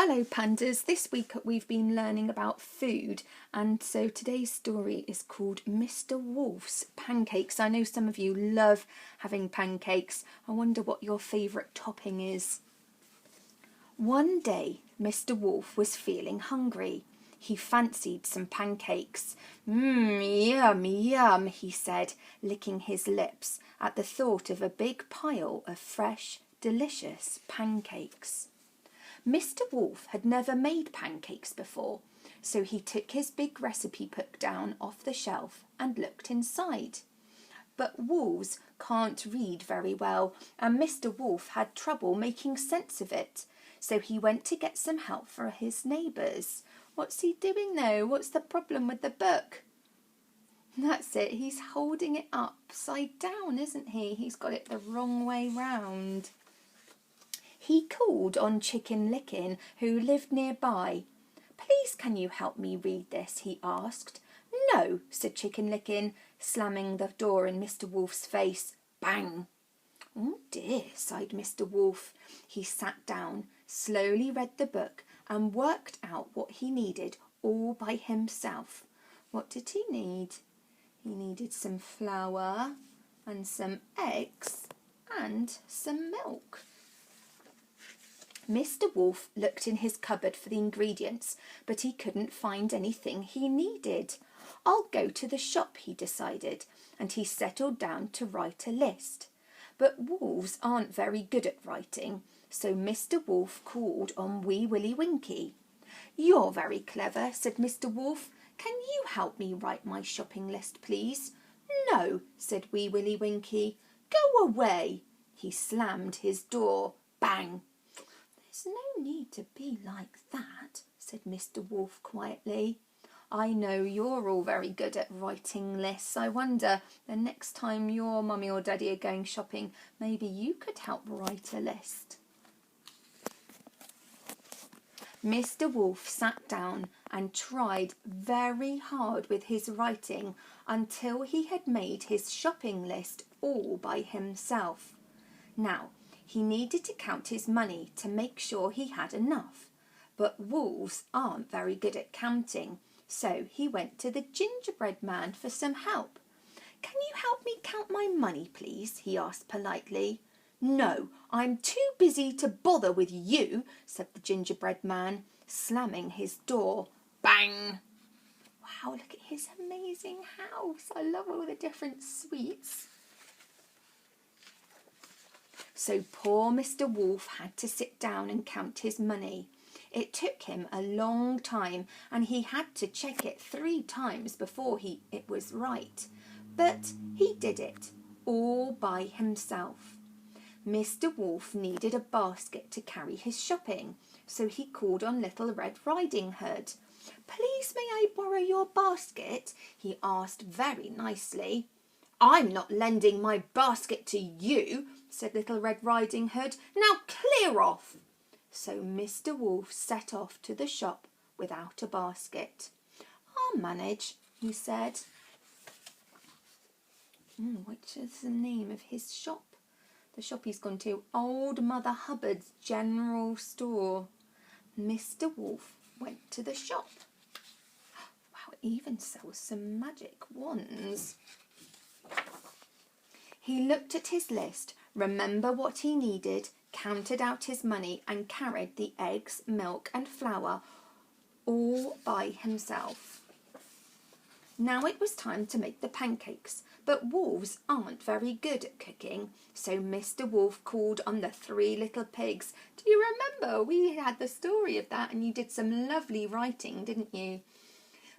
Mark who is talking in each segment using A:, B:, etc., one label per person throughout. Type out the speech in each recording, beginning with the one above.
A: Hello pandas, this week we've been learning about food, and so today's story is called Mr. Wolf's Pancakes. I know some of you love having pancakes. I wonder what your favourite topping is. One day Mr. Wolf was feeling hungry. He fancied some pancakes. Yum, yum, he said, licking his lips at the thought of a big pile of fresh, delicious pancakes. Mr. Wolf had never made pancakes before, so he took his big recipe book down off the shelf and looked inside. But wolves can't read very well, and Mr. Wolf had trouble making sense of it, so he went to get some help for his neighbours. What's he doing though? What's the problem with the book? That's it, he's holding it upside down, isn't he? He's got it the wrong way round. He called on Chicken Licken, who lived nearby. "Please, can you help me read this?" he asked. "No," said Chicken Licken, slamming the door in Mr. Wolf's face. Bang! "Oh dear," sighed Mr. Wolf. He sat down, slowly read the book, and worked out what he needed all by himself. What did he need? He needed some flour and some eggs and some milk. Mr. Wolf looked in his cupboard for the ingredients, but he couldn't find anything he needed. "I'll go to the shop," he decided, and he settled down to write a list. But wolves aren't very good at writing, so Mr. Wolf called on Wee Willie Winkie. "You're very clever," said Mr. Wolf. "Can you help me write my shopping list, please?" "No," said Wee Willie Winkie. "Go away." He slammed his door. Bang! "There's no need to be like that," said Mr. Wolf quietly. "I know you're all very good at writing lists. I wonder the next time your mummy or daddy are going shopping, maybe you could help write a list." Mr. Wolf sat down and tried very hard with his writing until he had made his shopping list all by himself. Now, he needed to count his money to make sure he had enough. But wolves aren't very good at counting, so he went to the gingerbread man for some help. "Can you help me count my money, please?" he asked politely. "No, I'm too busy to bother with you," said the gingerbread man, slamming his door. Bang! Wow, look at his amazing house. I love all the different sweets. So poor Mr. Wolf had to sit down and count his money. It took him a long time, and he had to check it 3 times before it was right. But he did it, all by himself. Mr. Wolf needed a basket to carry his shopping, so he called on Little Red Riding Hood. "Please, may I borrow your basket?" he asked very nicely. "I'm not lending my basket to you," said Little Red Riding Hood. "Now clear off." So Mr. Wolf set off to the shop without a basket. "I'll manage," he said. Which is the name of his shop? The shop he's gone to, Old Mother Hubbard's General Store. Mr. Wolf went to the shop. Wow, it even sells some magic wands. He looked at his list, remembered what he needed, counted out his money, and carried the eggs, milk and flour all by himself. Now it was time to make the pancakes, but wolves aren't very good at cooking, so Mr. Wolf called on the 3 little pigs. Do you remember? We had the story of that, and you did some lovely writing, didn't you?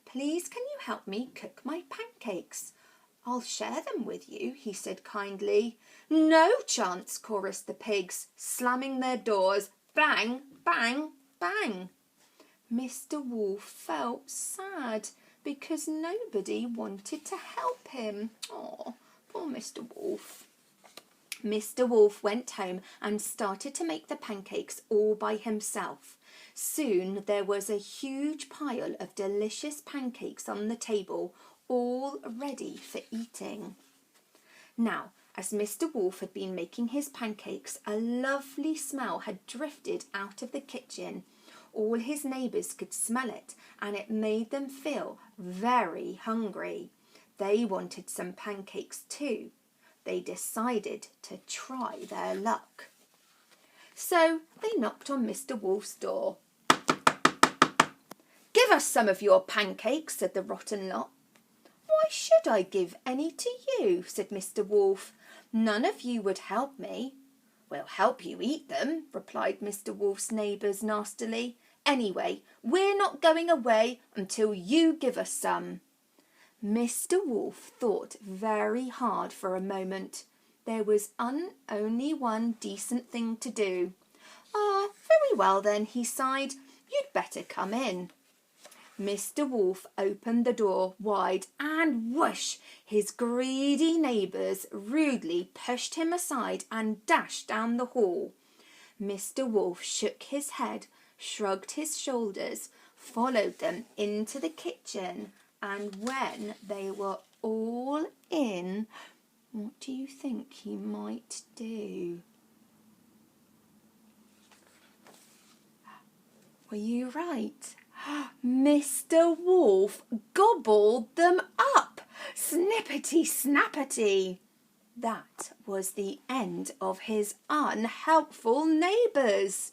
A: "Please, can you help me cook my pancakes?" "I'll share them with you," he said kindly. "No chance," chorused the pigs, slamming their doors. Bang, bang, bang. Mr. Wolf felt sad because nobody wanted to help him. Oh, poor Mr. Wolf. Mr. Wolf went home and started to make the pancakes all by himself. Soon there was a huge pile of delicious pancakes on the table, all ready for eating. Now, as Mr. Wolf had been making his pancakes, a lovely smell had drifted out of the kitchen. All his neighbours could smell it, and it made them feel very hungry. They wanted some pancakes too. They decided to try their luck. So they knocked on Mr. Wolf's door. "Give us some of your pancakes," said the rotten lot. "Why should I give any to you?" said Mr. Wolf. "None of you would help me." "We'll help you eat them," replied Mr. Wolf's neighbours nastily. "Anyway, we're not going away until you give us some." Mr. Wolf thought very hard for a moment. There was only one decent thing to do. "Ah, very well then," he sighed. "You'd better come in." Mr. Wolf opened the door wide and whoosh! His greedy neighbours rudely pushed him aside and dashed down the hall. Mr. Wolf shook his head, shrugged his shoulders, followed them into the kitchen, and when they were all in, what do you think he might do? Were you right? Mr. Wolf gobbled them up. Snippety snappety. That was the end of his unhelpful neighbours.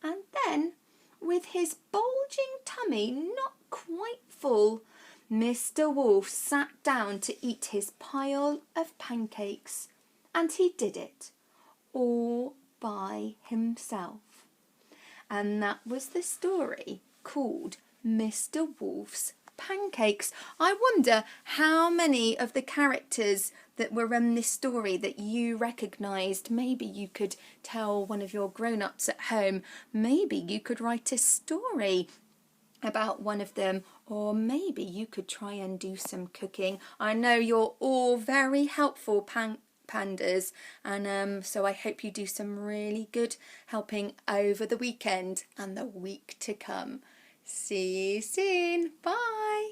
A: And then, with his bulging tummy not quite full, Mr. Wolf sat down to eat his pile of pancakes. And he did it all by himself. And that was the story called Mr. Wolf's Pancakes. I wonder how many of the characters that were in this story that you recognised. Maybe you could tell one of your grown-ups at home. Maybe you could write a story about one of them, or maybe you could try and do some cooking. I know you're all very helpful pandas, and so I hope you do some really good helping over the weekend and the week to come. See you soon. Bye.